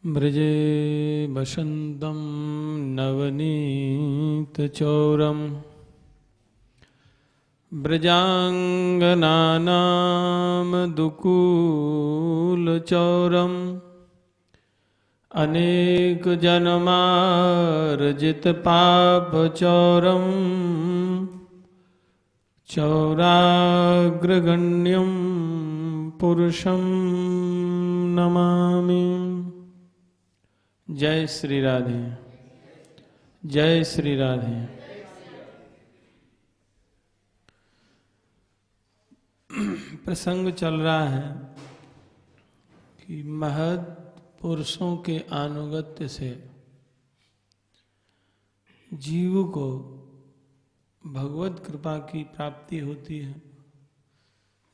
मृजे वसन्तं नवनीतचौरं व्रजाङ्गनानामनुकूलचौरम् अनेकजन्मार्जितपापचौरम् चौराग्रगण्यं पुरुषं नमामि। जय श्री राधे, जय श्री राधे। प्रसंग चल रहा है कि महद पुरुषों के अनुगत्य से जीव को भगवत कृपा की प्राप्ति होती है।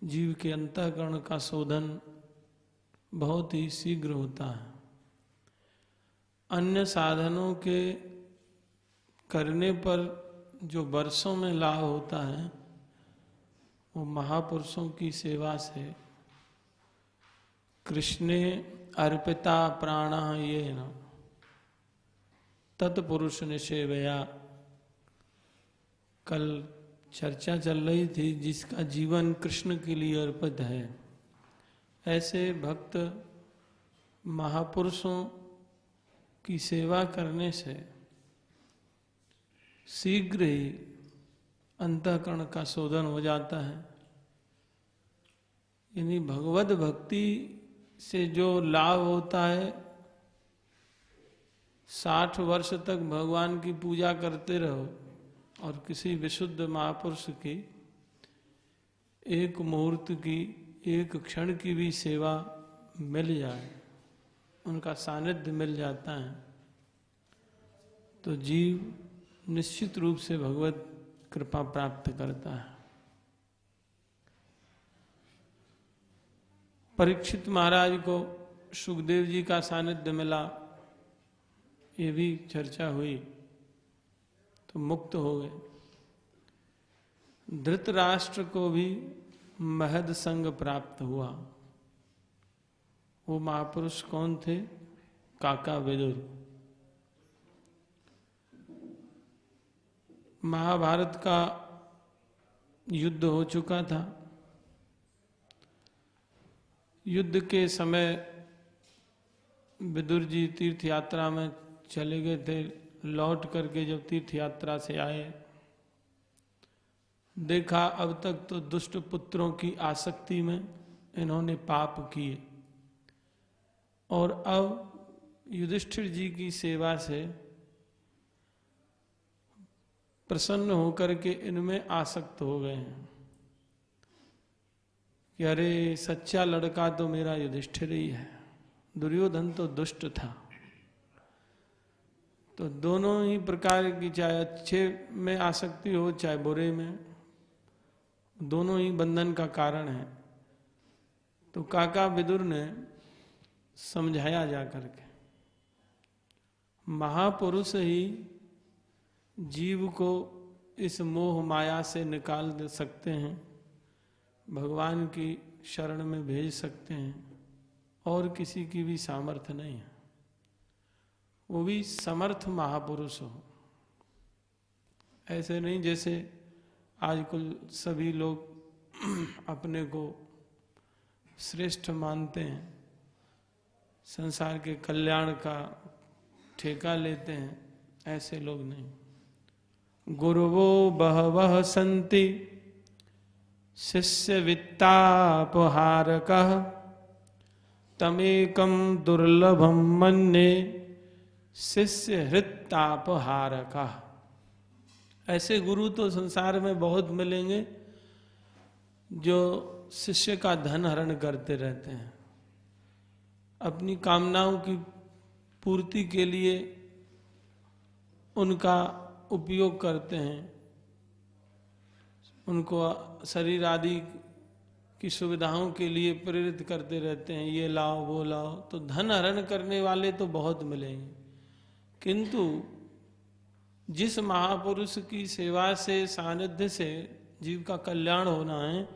जीव के अंतःकरण का शोधन बहुत ही शीघ्र होता है। अन्य साधनों के करने पर जो वर्षों में लाभ होता है वो महापुरुषों की सेवा से कृष्णे अर्पिता प्राणा ये न तत्पुरुष निषेवया। कल चर्चा चल रही थी जिसका जीवन कृष्ण के लिए अर्पित है, ऐसे भक्त महापुरुषों की सेवा करने से शीघ्र ही अंतःकरण का शोधन हो जाता है। यानी भगवत भक्ति से जो लाभ होता है, 60 वर्ष तक भगवान की पूजा करते रहो और किसी विशुद्ध महापुरुष की एक मुहूर्त की, एक क्षण की भी सेवा मिल जाए, उनका सानिध्य मिल जाता है, तो जीव निश्चित रूप से भगवत कृपा प्राप्त करता है। परीक्षित महाराज को सुखदेव जी का सानिध्य मिला, ये भी चर्चा हुई, तो मुक्त हो गए। धृतराष्ट्र को भी महद संग प्राप्त हुआ। वो महापुरुष कौन थे? काका विदुर। महाभारत का युद्ध हो चुका था। युद्ध के समय विदुर जी तीर्थ यात्रा में चले गए थे। लौट करके जब तीर्थ यात्रा से आए, देखा अब तक तो दुष्ट पुत्रों की आसक्ति में इन्होंने पाप किए और अब युधिष्ठिर जी की सेवा से प्रसन्न होकर के इनमें आसक्त हो गए हैं कि अरे सच्चा लड़का तो मेरा युधिष्ठिर ही है, दुर्योधन तो दुष्ट था। तो दोनों ही प्रकार की, चाहे अच्छे में आसक्ति हो चाहे बुरे में, दोनों ही बंधन का कारण है। तो काका विदुर ने समझाया जा करके, महापुरुष ही जीव को इस मोह माया से निकाल दे सकते हैं, भगवान की शरण में भेज सकते हैं, और किसी की भी सामर्थ्य नहीं है। वो भी समर्थ महापुरुष हो, ऐसे नहीं जैसे आजकल सभी लोग अपने को श्रेष्ठ मानते हैं, संसार के कल्याण का ठेका लेते हैं, ऐसे लोग नहीं। गुरुवो बहवः सन्ति शिष्य वित्तापहारकः तमेकं दुर्लभं मन्ये शिष्य हृत्तापहारकः। ऐसे गुरु तो संसार में बहुत मिलेंगे जो शिष्य का धन हरण करते रहते हैं, अपनी कामनाओं की पूर्ति के लिए उनका उपयोग करते हैं, उनको शरीर आदि की सुविधाओं के लिए प्रेरित करते रहते हैं, ये लाओ वो लाओ। तो धन हरण करने वाले तो बहुत मिलेंगे, किंतु जिस महापुरुष की सेवा से, सानिध्य से जीव का कल्याण होना है,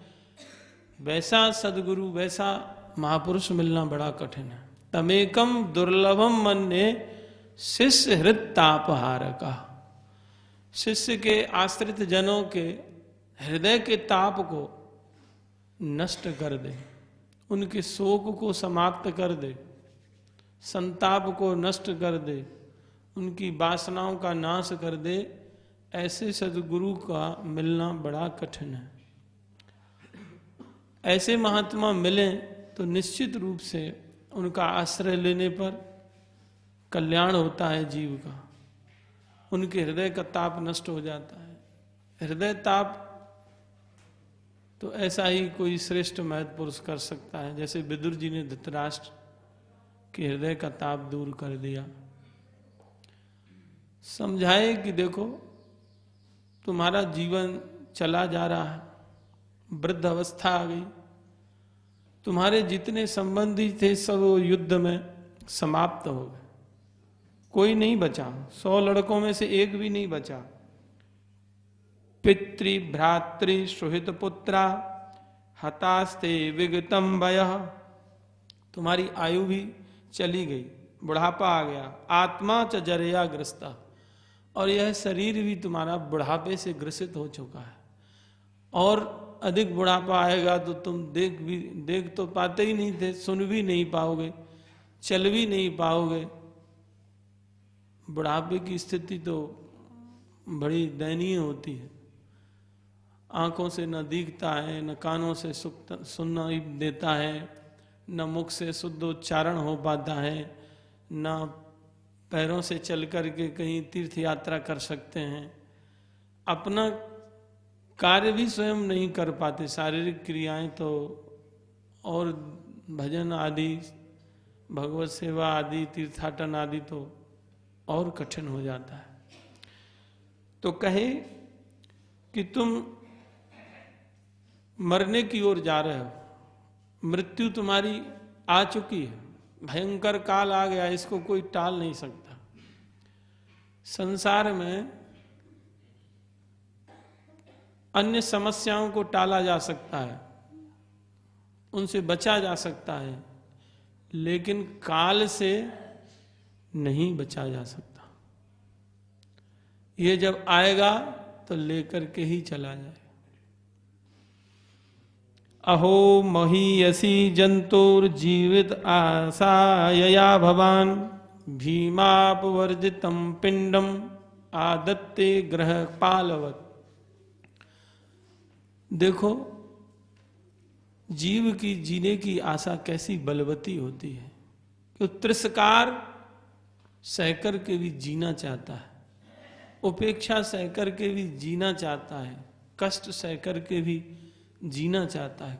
वैसा सदगुरु, वैसा महापुरुष मिलना बड़ा कठिन है। तमेकम दुर्लभम मन्ये शिष्य हृदतापहारका। शिष्य के आश्रित जनों के हृदय के ताप को नष्ट कर दे, उनके शोक को समाप्त कर दे, संताप को नष्ट कर दे, उनकी वासनाओं का नाश कर दे, ऐसे सद्गुरु का मिलना बड़ा कठिन है। ऐसे महात्मा मिलें तो निश्चित रूप से उनका आश्रय लेने पर कल्याण होता है जीव का, उनके हृदय का ताप नष्ट हो जाता है। हृदय ताप तो ऐसा ही कोई श्रेष्ठ महत् पुरुष कर सकता है, जैसे विदुर जी ने धृतराष्ट्र के हृदय का ताप दूर कर दिया। समझाए कि देखो तुम्हारा जीवन चला जा रहा है, वृद्ध अवस्था आ गई, तुम्हारे जितने संबंधी थे सब युद्ध में समाप्त हो गए, कोई नहीं बचा, 100 लड़कों में से एक भी नहीं बचा। पितृ भ्रातृ सुहित पुत्रा हतास्ते विगतम वयः, तुम्हारी आयु भी चली गई, बुढ़ापा आ गया। आत्मा च जरया ग्रस्ता, और यह शरीर भी तुम्हारा बुढ़ापे से ग्रसित हो चुका है, और अधिक बुढ़ापा आएगा तो तुम देख तो पाते ही नहीं थे, सुन भी नहीं पाओगे, चल भी नहीं पाओगे। बुढ़ापे की स्थिति तो बड़ी दयनीय होती है, आंखों से न दिखता है, न कानों से सुनना देता है, न मुख से शुद्ध उच्चारण हो पाता है, न पैरों से चल कर के कहीं तीर्थ यात्रा कर सकते हैं, अपना कार्य भी स्वयं नहीं कर पाते, शारीरिक क्रियाएं तो, और भजन आदि, भगवत सेवा आदि, तीर्थाटन आदि तो और कठिन हो जाता है। तो कहे कि तुम मरने की ओर जा रहे हो, मृत्यु तुम्हारी आ चुकी है, भयंकर काल आ गया, इसको कोई टाल नहीं सकता। संसार में अन्य समस्याओं को टाला जा सकता है, उनसे बचा जा सकता है, लेकिन काल से नहीं बचा जा सकता। ये जब आएगा तो लेकर के ही चला जाए। अहो महीयसी जंतुर जीवित आसायया भवान भीमापवर्जितम पिंडम आदत्ते ग्रह पालवत। देखो जीव की जीने की आशा कैसी बलवती होती है कि तिरस्कार सहकर के भी जीना चाहता है, उपेक्षा सहकर के भी जीना चाहता है, कष्ट सहकर के भी जीना चाहता है।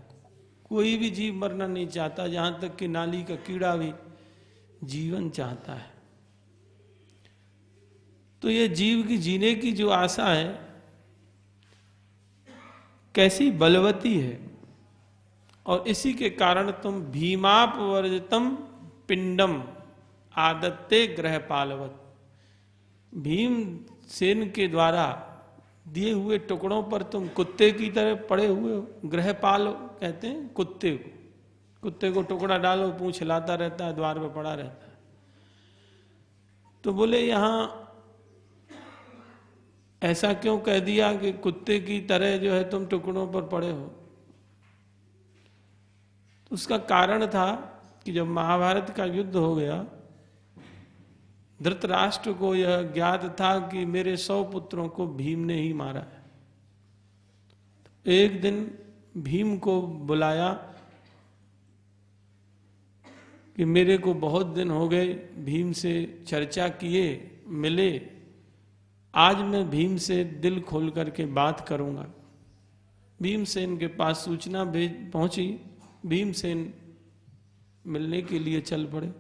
कोई भी जीव मरना नहीं चाहता, जहां तक कि नाली का कीड़ा भी जीवन चाहता है। तो ये जीव की जीने की जो आशा है कैसी बलवती है, और इसी के कारण तुम भीमापवर्जितम पिंडम आदत्ते ग्रह पालवत, भीम सेन के द्वारा दिए हुए टुकड़ों पर तुम कुत्ते की तरह पड़े हुए हो। गृहपाल कहते हैं कुत्ते को, कुत्ते को टुकड़ा डालो, पूंछ हिलाता रहता है, द्वार पे पड़ा रहता है। तो बोले यहां ऐसा क्यों कह दिया कि कुत्ते की तरह जो है तुम टुकड़ों पर पड़े हो? तो उसका कारण था कि जब महाभारत का युद्ध हो गया, धृतराष्ट्र को यह ज्ञात था कि मेरे 100 पुत्रों को भीम ने ही मारा है। एक दिन भीम को बुलाया कि मेरे को बहुत दिन हो गए भीम से चर्चा किए, मिले, आज मैं भीम से दिल खोल करके बात करूंगा। भीमसेन के पास सूचना पहुंची, भीमसेन मिलने के लिए चल पड़े।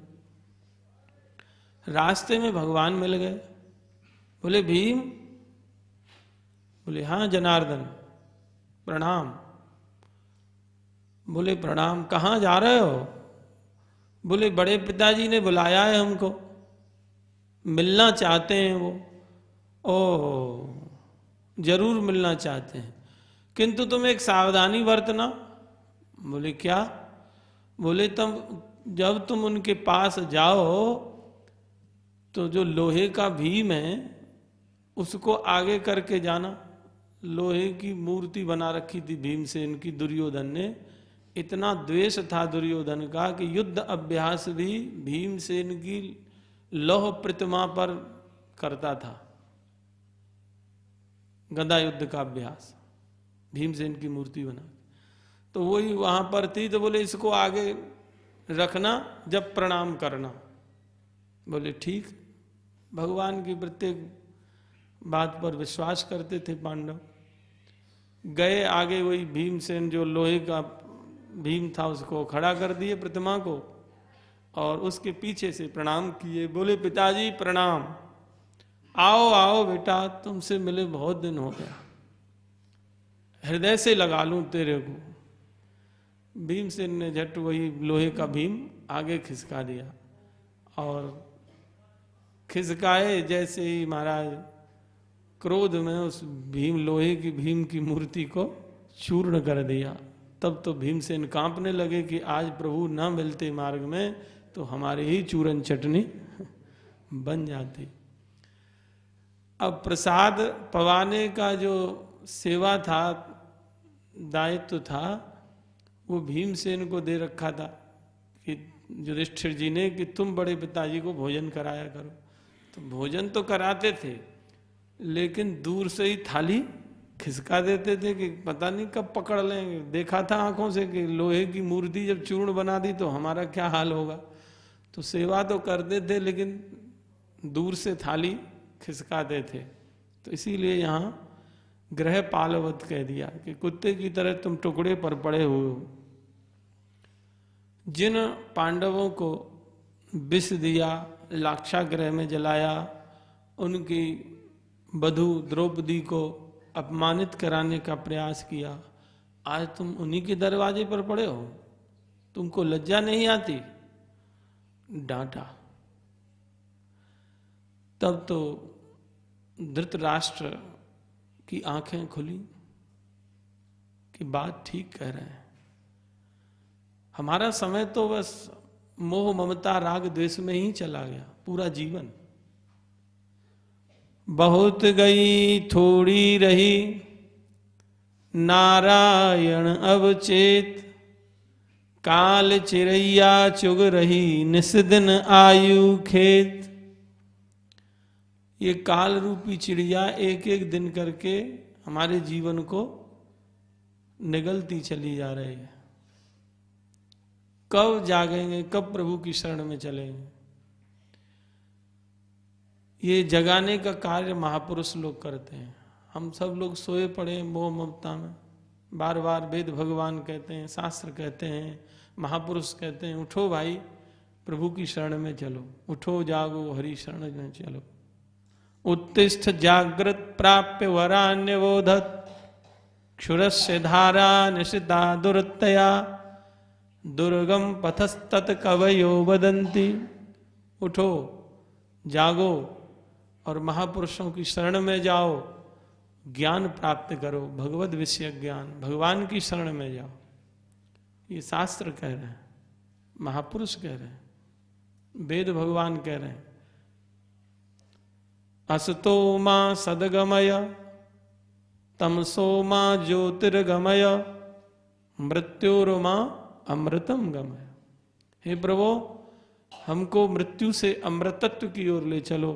रास्ते में भगवान मिल गए। बोले भीम? बोले हाँ जनार्दन, प्रणाम। बोले प्रणाम, कहाँ जा रहे हो? बोले बड़े पिताजी ने बुलाया है हमको, मिलना चाहते हैं वो। ओह, जरूर मिलना चाहते हैं, किंतु तुम एक सावधानी बरतना। बोले क्या? बोले तुम जब तुम उनके पास जाओ तो जो लोहे का भीम है उसको आगे करके जाना। लोहे की मूर्ति बना रखी थी भीमसेन की दुर्योधन ने। इतना द्वेष था दुर्योधन का कि युद्ध अभ्यास भी भीमसेन की लौह प्रतिमा पर करता था। गदा युद्ध का अभ्यास भीमसेन की मूर्ति बना, तो वही वहां पर थी। तो बोले इसको आगे रखना जब प्रणाम करना। बोले ठीक। भगवान की प्रत्येक बात पर विश्वास करते थे पांडव। गए आगे, वही भीमसेन जो लोहे का भीम था उसको खड़ा कर दिए प्रतिमा को, और उसके पीछे से प्रणाम किए। बोले पिताजी प्रणाम, आओ आओ बेटा, तुमसे मिले बहुत दिन हो गया, हृदय से लगा लूं तेरे को। भीमसेन ने झट वही लोहे का भीम आगे खिसका दिया, और खिसकाए जैसे ही महाराज क्रोध में उस भीम लोहे की भीम की मूर्ति को चूर्ण कर दिया। तब तो भीमसेन कांपने लगे कि आज प्रभु ना मिलते मार्ग में तो हमारे ही चूरन चटनी बन जाती। अब प्रसाद पवाने का जो सेवा था, दायित्व था, वो भीमसेन को दे रखा था कि युधिष्ठिर जी ने कि तुम बड़े पिताजी को भोजन कराया करो। तो भोजन तो कराते थे, लेकिन दूर से ही थाली खिसका देते थे कि पता नहीं कब पकड़ लेंगे। देखा था आंखों से कि लोहे की मूर्ति जब चूर्ण बना दी तो हमारा क्या हाल होगा। तो सेवा तो करते थे, लेकिन दूर से थाली खिसकाते थे। तो इसीलिए यहाँ ग्रह पालवत कह दिया कि कुत्ते की तरह तुम टुकड़े पर पड़े हुए हो। जिन पांडवों को विष दिया, लाक्षागृह में जलाया, उनकी वधू द्रौपदी को अपमानित कराने का प्रयास किया, आज तुम उन्हीं के दरवाजे पर पड़े हो। तुमको लज्जा नहीं आती? डांटा। तब तो धृतराष्ट्र की आंखें खुली कि बात ठीक कह रहे हैं। हमारा समय तो बस मोह ममता राग द्वेष में ही चला गया पूरा जीवन। बहुत गई थोड़ी रही नारायण अवचेत, काल चिरैया चुग रही निस दिन आयु खेत। ये काल रूपी चिड़िया एक एक दिन करके हमारे जीवन को निगलती चली जा रही है। कब जागेंगे, कब प्रभु की शरण में चलेंगे? ये जगाने का कार्य महापुरुष लोग करते हैं। हम सब लोग सोए पड़े मोह ममता में। बार बार वेद भगवान कहते हैं, शास्त्र कहते हैं, महापुरुष कहते हैं, उठो भाई प्रभु की शरण में चलो, उठो जागो हरि शरण में चलो। उत्तिष्ठ जागृत प्राप्य वरान्यवोधत, क्षुरस्य धारा निशिता दुरतया, दुर्गम पथस्तत कवयो वदंती। उठो, जागो और महापुरुषों की शरण में जाओ, ज्ञान प्राप्त करो, भगवद विषय ज्ञान, भगवान की शरण में जाओ। ये शास्त्र कह रहे हैं, महापुरुष कह रहे हैं, वेद भगवान कह रहे हैं। असतो मां सदगमय, तमसो मां ज्योतिर्गमय, मृत्योर्मा अमृतम गमय। हे प्रभु, हमको मृत्यु से अमृतत्व की ओर ले चलो,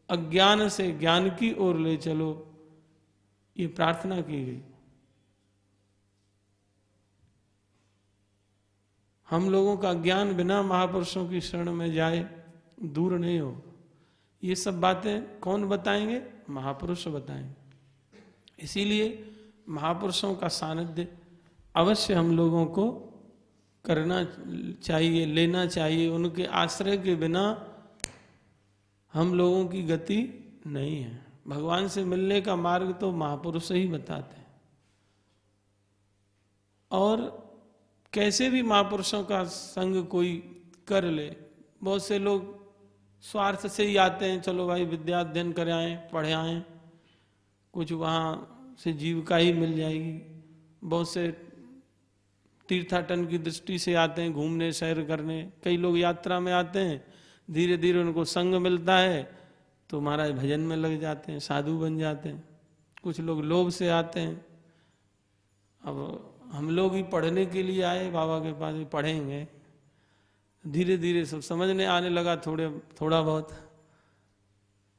अज्ञान से ज्ञान की ओर ले चलो। ये प्रार्थना की गई। हम लोगों का ज्ञान बिना महापुरुषों की शरण में जाए दूर नहीं हो। ये सब बातें कौन बताएंगे? महापुरुष बताएंगे। इसीलिए महापुरुषों का सानिध्य अवश्य हम लोगों को करना चाहिए, लेना चाहिए। उनके आश्रय के बिना हम लोगों की गति नहीं है। भगवान से मिलने का मार्ग तो महापुरुष ही बताते हैं। और कैसे भी महापुरुषों का संग कोई कर ले। बहुत से लोग स्वार्थ से ही आते हैं, चलो भाई विद्या अध्ययन कर आए, पढ़े आए, कुछ वहाँ से जीविका ही मिल जाएगी। बहुत से तीर्थाटन की दृष्टि से आते हैं, घूमने सैर करने। कई लोग यात्रा में आते हैं, धीरे धीरे उनको संग मिलता है तो महाराज भजन में लग जाते हैं, साधु बन जाते हैं। कुछ लोग लोभ से आते हैं। अब हम लोग ही पढ़ने के लिए आए बाबा के पास, भी पढ़ेंगे, धीरे धीरे सब समझने आने लगा थोड़ा बहुत,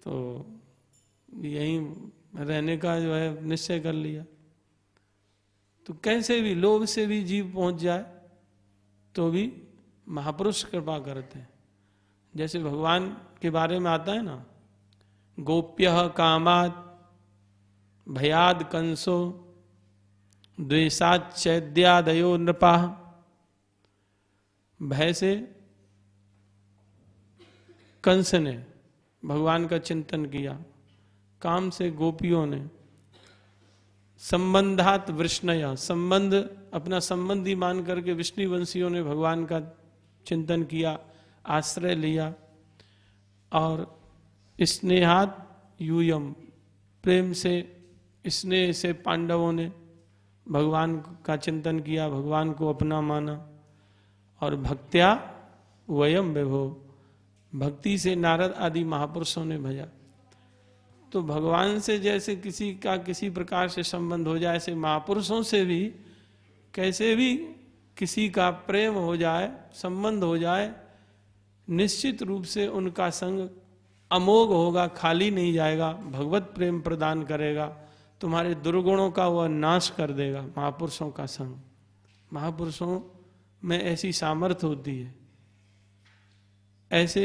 तो यहीं रहने का जो है निश्चय कर लिया। तो कैसे भी लोभ से भी जीव पहुंच जाए तो भी महापुरुष कृपा करते हैं। जैसे भगवान के बारे में आता है ना, गोप्यः कामात् भयाद कंसो द्वेषात् चैद्यादयो नृपाः। भय से कंस ने भगवान का चिंतन किया, काम से गोपियों ने, संबंधात वृष्णय, संबंध अपना संबंधी मान करके विष्णुवंशियों ने भगवान का चिंतन किया, आश्रय लिया। और स्नेहात यूयम, प्रेम से स्नेह से पांडवों ने भगवान का चिंतन किया, भगवान को अपना माना। और भक्त्या वयम विभो, भक्ति से नारद आदि महापुरुषों ने भजा। तो भगवान से जैसे किसी का किसी प्रकार से संबंध हो जाए, ऐसे महापुरुषों से भी कैसे भी किसी का प्रेम हो जाए, संबंध हो जाए, निश्चित रूप से उनका संग अमोघ होगा, खाली नहीं जाएगा, भगवत प्रेम प्रदान करेगा, तुम्हारे दुर्गुणों का वह नाश कर देगा। महापुरुषों का संग, महापुरुषों में ऐसी सामर्थ्य होती है, ऐसे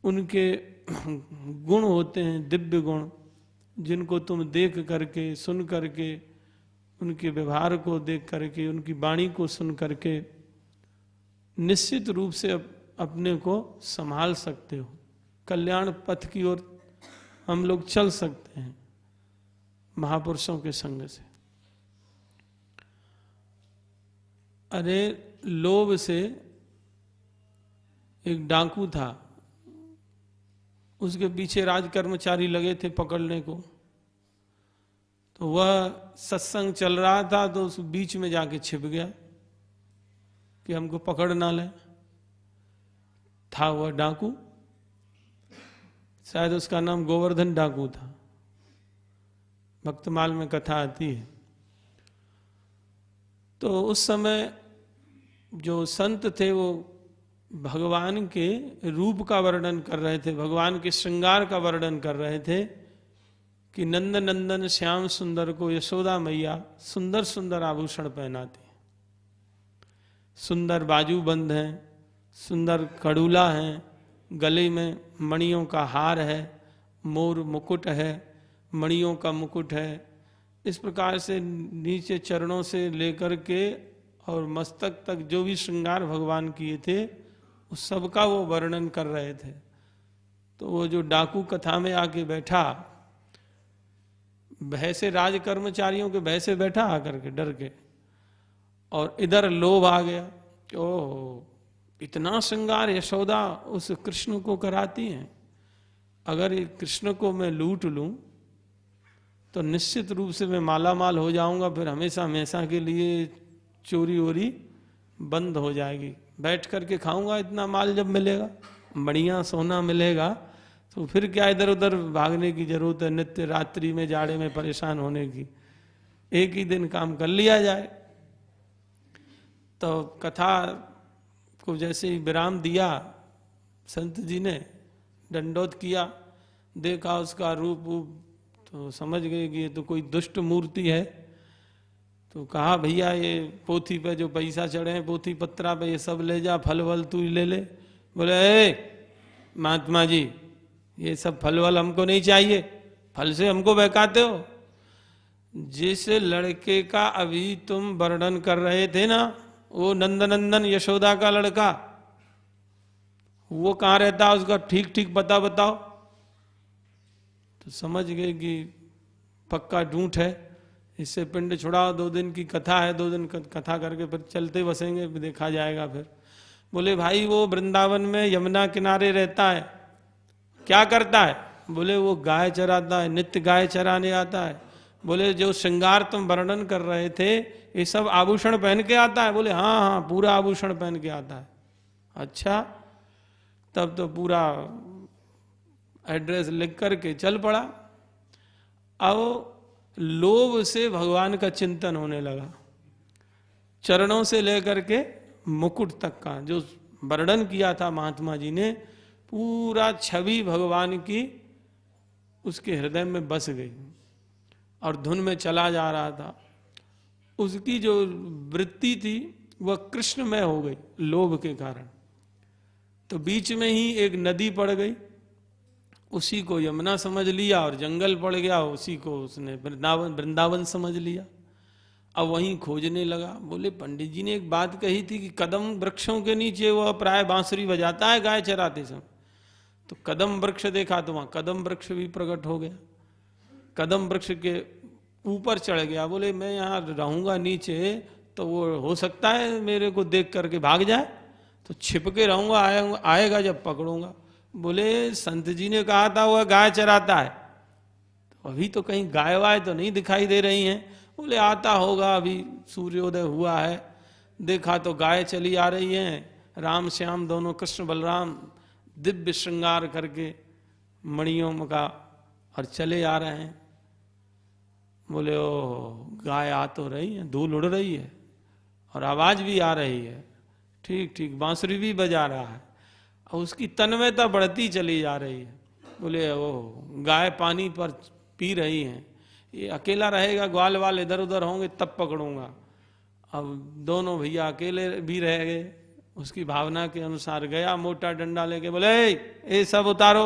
उनके गुण होते हैं, दिव्य गुण, जिनको तुम देख करके, सुन करके, उनके व्यवहार को देख करके, उनकी वाणी को सुन करके निश्चित रूप से अपने को संभाल सकते हो। कल्याण पथ की ओर हम लोग चल सकते हैं महापुरुषों के संग से। अरे लोभ से एक डाकू था, उसके पीछे राज कर्मचारी लगे थे पकड़ने को। तो वह सत्संग चल रहा था तो उस बीच में जाके छिप गया कि हमको पकड़ ना ले। था वह डाकू, शायद उसका नाम गोवर्धन डाकू था, भक्तमाल में कथा आती है। तो उस समय जो संत थे वो भगवान के रूप का वर्णन कर रहे थे, भगवान के श्रृंगार का वर्णन कर रहे थे कि नंद नंदन श्याम सुंदर को यशोदा मैया सुंदर सुंदर आभूषण पहनाती है, सुंदर बाजूबंद हैं, सुंदर कड़ूला हैं, गले में मणियों का हार है, मोर मुकुट है, मणियों का मुकुट है। इस प्रकार से नीचे चरणों से लेकर के और मस्तक तक जो भी श्रृंगार भगवान किए थे उस सब का वो वर्णन कर रहे थे। तो वो जो डाकू कथा में आके बैठा, भय से, राज कर्मचारियों के भय से बैठा आकर के डर के, और इधर लोभ आ गया कि ओह इतना श्रृंगार यशोदा उस कृष्ण को कराती हैं, अगर ये कृष्ण को मैं लूट लूं तो निश्चित रूप से मैं माला माल हो जाऊंगा, फिर हमेशा हमेशा के लिए चोरी वोरी बंद हो जाएगी, बैठ करके खाऊंगा इतना माल जब मिलेगा, बढ़िया सोना मिलेगा, तो फिर क्या इधर उधर भागने की जरूरत है, नित्य रात्रि में जाड़े में परेशान होने की, एक ही दिन काम कर लिया जाए। तो कथा को जैसे ही विराम दिया संत जी ने, दंडोत किया, देखा उसका रूप तो समझ गए कि ये तो कोई दुष्ट मूर्ति है। तो कहा भैया ये पोथी पे जो पैसा चढ़े हैं, पोथी पत्रा पे, ये सब ले जा, फल वल तू ले ले। बोले ए महात्मा जी ये सब फल वल हमको नहीं चाहिए, फल से हमको बहकाते हो। जिस लड़के का अभी तुम वर्णन कर रहे थे ना, वो नंदनंदन यशोदा का लड़का, वो कहाँ रहता, उसका ठीक ठीक पता बताओ। तो समझ गए कि पक्का झूठ है, इससे पिंड छुड़ाओ, 2 दिन की कथा है, 2 दिन कथा करके फिर चलते बसेंगे, देखा जाएगा फिर। बोले भाई वो वृंदावन में यमुना किनारे रहता है, क्या करता है? बोले वो गाय चराता है, नित्य गाय चराने आता है, बोले जो श्रृंगार तुम वर्णन कर रहे थे ये सब आभूषण पहन के आता है? बोले हाँ हाँ पूरा आभूषण पहन के आता है। अच्छा, तब तो पूरा एड्रेस लिख करके चल पड़ा। अब लोभ से भगवान का चिंतन होने लगा, चरणों से लेकर के मुकुट तक का जो वर्णन किया था महात्मा जी ने, पूरा छवि भगवान की उसके हृदय में बस गई और धुन में चला जा रहा था। उसकी जो वृत्ति थी वह कृष्णमय हो गई लोभ के कारण। तो बीच में ही एक नदी पड़ गई, उसी को यमुना समझ लिया, और जंगल पड़ गया उसी को उसने वृंदावन समझ लिया। अब वहीं खोजने लगा। बोले पंडित जी ने एक बात कही थी कि कदम वृक्षों के नीचे वह प्राय बांसुरी बजाता है गाय चराते समय। तो कदम वृक्ष देखा तो वहां कदम वृक्ष भी प्रकट हो गया, कदम वृक्ष के ऊपर चढ़ गया। बोले मैं यहाँ रहूंगा नीचे तो वो हो सकता है मेरे को देख करके भाग जाए, तो छिप के रहूंगा, आएगा जब पकड़ूंगा। बोले संत जी ने कहा था वह गाय चराता है, तो अभी तो कहीं गाय वाय तो नहीं दिखाई दे रही हैं। बोले आता होगा, अभी सूर्योदय हुआ है, देखा तो गाय चली आ रही है, राम श्याम दोनों कृष्ण बलराम दिव्य श्रृंगार करके मणियों का और चले आ रहे हैं। बोले ओ गाय आ तो रही है, धूल उड़ रही है और आवाज भी आ रही है, ठीक ठीक बांसुरी भी बजा रहा है और उसकी तन्मयता बढ़ती चली जा रही है। बोले ओ गाय पानी पर पी रही है, ये अकेला रहेगा, ग्वाल वाल इधर उधर होंगे तब पकड़ूंगा। अब दोनों भैया अकेले भी रह गए, उसकी भावना के अनुसार गया मोटा डंडा लेके। बोले ये सब उतारो,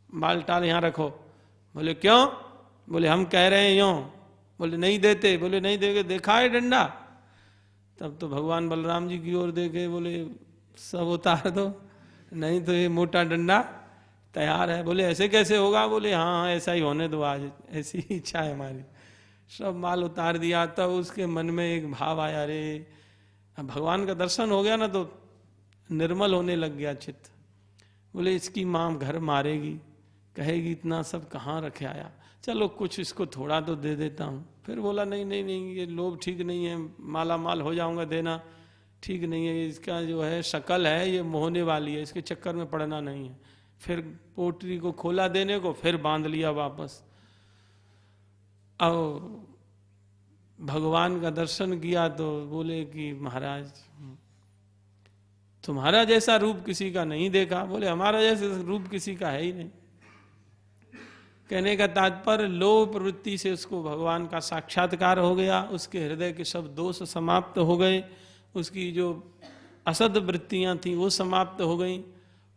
बाल टाल यहाँ रखो। बोले क्यों? बोले हम कह रहे हैं यूं। बोले नहीं देते। बोले नहीं देंगे, देखा है डंडा? तब तो भगवान बलराम जी की ओर देखे, बोले सब उतार दो, नहीं तो ये मोटा डंडा तैयार है। बोले ऐसे कैसे होगा? बोले हाँ हाँ ऐसा ही होने दो, आज ऐसी इच्छा है हमारी। सब माल उतार दिया। तब उसके मन में एक भाव आया, अरे भगवान का दर्शन हो गया ना तो निर्मल होने लग गया चित्त। बोले इसकी माँ घर मारेगी, कहेगी इतना सब कहाँ रखे आया, चलो कुछ इसको थोड़ा तो दे देता हूँ। फिर बोला नहीं नहीं नहीं, ये लोभ ठीक नहीं है, माला माल हो जाऊंगा, देना ठीक नहीं है, इसका जो है शक्ल है ये मोहने वाली है, इसके चक्कर में पड़ना नहीं है। फिर पोटली को खोला देने को, फिर बांध लिया वापस। अब भगवान का दर्शन किया तो बोले कि महाराज तुम्हारा जैसा रूप किसी का नहीं देखा। बोले हमारा जैसा रूप किसी का है ही नहीं। कहने का तात्पर्य लोभ प्रवृत्ति से उसको भगवान का साक्षात्कार हो गया, उसके हृदय के सब दोष समाप्त हो गए, उसकी जो असद वृत्तियां थी वो समाप्त हो गई।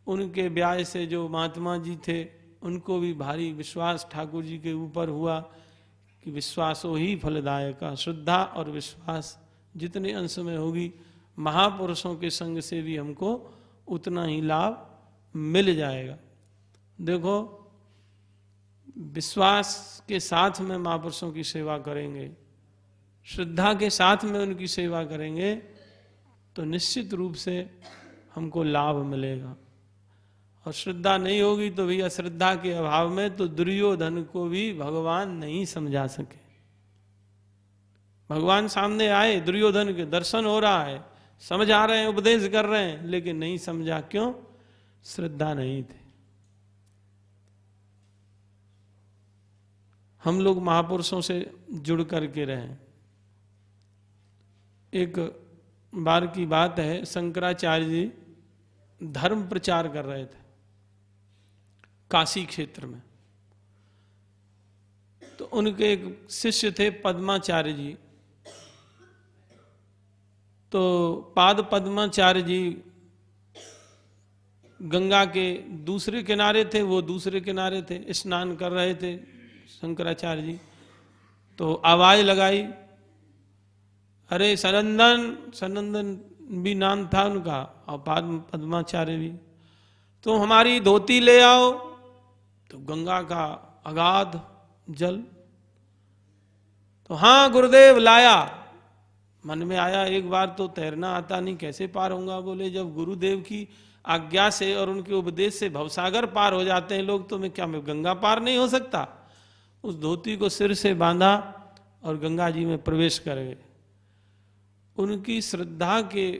उनके ब्याह से जो महात्मा जी थे उनको भी भारी विश्वास ठाकुर जी के ऊपर हुआ कि विश्वासो ही फलदायक। श्रद्धा और विश्वास जितने अंश में होगी, महापुरुषों के संग से भी हमको उतना ही लाभ मिल जाएगा। देखो विश्वास के साथ में महापुरुषों की सेवा करेंगे, श्रद्धा के साथ में उनकी सेवा करेंगे तो निश्चित रूप से हमको लाभ मिलेगा। और श्रद्धा नहीं होगी तो भैया श्रद्धा के अभाव में तो दुर्योधन को भी भगवान नहीं समझा सके। भगवान सामने आए, दुर्योधन के दर्शन हो रहा है, समझा रहे हैं, उपदेश कर रहे हैं, लेकिन नहीं समझा। क्यों? श्रद्धा नहीं थी। हम लोग महापुरुषों से जुड़ करके रहें। एक बार की बात है, शंकराचार्य जी धर्म प्रचार कर रहे थे काशी क्षेत्र में। तो उनके एक शिष्य थे पद्माचार्य जी। तो पाद पद्माचार्य जी गंगा के दूसरे किनारे थे, वो दूसरे किनारे थे, स्नान कर रहे थे शंकराचार्य जी। तो आवाज लगाई, अरे सनंदन, सनंदन भी नाम था उनका और पद्माचार्य भी, तो हमारी धोती ले आओ। तो गंगा का अगाध जल, तो हाँ गुरुदेव लाया। मन में आया एक बार तो तैरना आता नहीं, कैसे पार होऊंगा। बोले जब गुरुदेव की आज्ञा से और उनके उपदेश से भवसागर पार हो जाते हैं लोग, तो मैं क्या मैं गंगा पार नहीं हो सकता? उस धोती को सिर से बांधा और गंगा जी में प्रवेश कर गए। उनकी श्रद्धा के,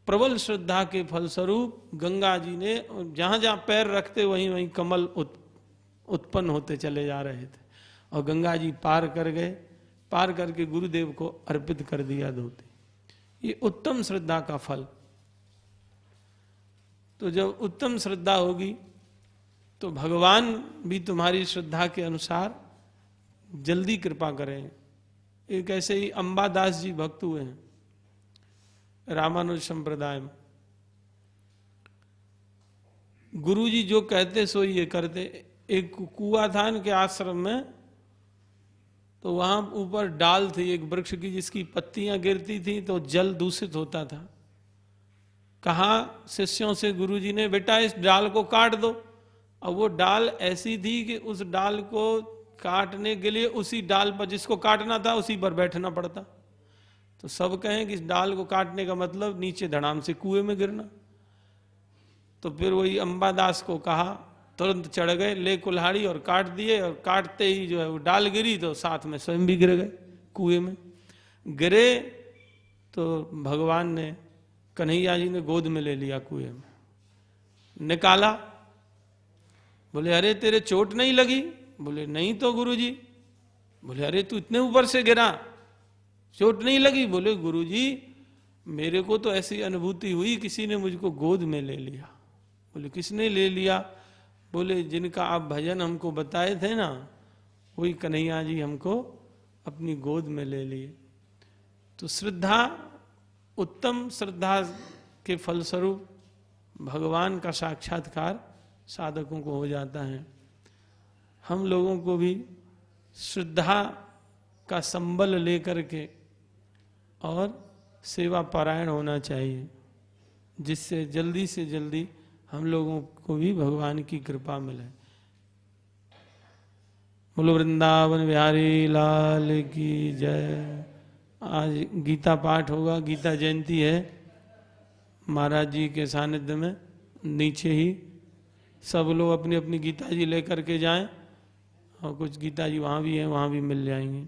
प्रबल श्रद्धा के फलस्वरूप गंगा जी ने जहां जहां पैर रखते वहीं वहीं कमल उत्पन्न होते चले जा रहे थे, और गंगा जी पार कर गए। पार करके गुरुदेव को अर्पित कर दिया धोती। ये उत्तम श्रद्धा का फल। तो जब उत्तम श्रद्धा होगी तो भगवान भी तुम्हारी श्रद्धा के अनुसार जल्दी कृपा करें। एक ऐसे ही अंबादास जी भक्त हुए हैं रामानुज संप्रदाय में। गुरुजी जो कहते सो ये करते। एक कुआं था इनके आश्रम में, तो वहां ऊपर डाल थी एक वृक्ष की जिसकी पत्तियां गिरती थी तो जल दूषित होता था। कहा शिष्यों से गुरुजी ने, बेटा इस डाल को काट दो। अब वो डाल ऐसी थी कि उस डाल को काटने के लिए उसी डाल पर जिसको काटना था उसी पर बैठना पड़ता। तो सब कहें कि इस डाल को काटने का मतलब नीचे धड़ाम से कुएं में गिरना। तो फिर वही अंबादास को कहा, तुरंत चढ़ गए, ले कुल्हाड़ी और काट दिए, और काटते ही जो है वो डाल गिरी तो साथ में स्वयं भी गिर गए कुएं में। गिरे तो भगवान ने, कन्हैया जी ने गोद में ले लिया, कुएं में निकाला। बोले अरे तेरे चोट नहीं लगी? बोले नहीं तो गुरुजी। बोले अरे तू इतने ऊपर से गिरा, चोट नहीं लगी? बोले गुरुजी मेरे को तो ऐसी अनुभूति हुई किसी ने मुझको गोद में ले लिया। बोले किसने ले लिया? बोले जिनका आप भजन हमको बताए थे ना, वही कन्हैया जी हमको अपनी गोद में ले लिए। तो श्रद्धा, उत्तम श्रद्धा के फलस्वरूप भगवान का साक्षात्कार साधकों को हो जाता है। हम लोगों को भी श्रद्धा का संबल लेकर के और सेवा परायण होना चाहिए, जिससे जल्दी से जल्दी हम लोगों को भी भगवान की कृपा मिले। बोलो वृंदावन बिहारी लाल की जय। आज गीता पाठ होगा, गीता जयंती है महाराज जी के सानिध्य में। नीचे ही सब लोग अपनी अपनी गीता जी लेकर के जाएं, और कुछ गीता जी वहाँ भी हैं, वहाँ भी मिल जाएंगे।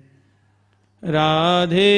राधे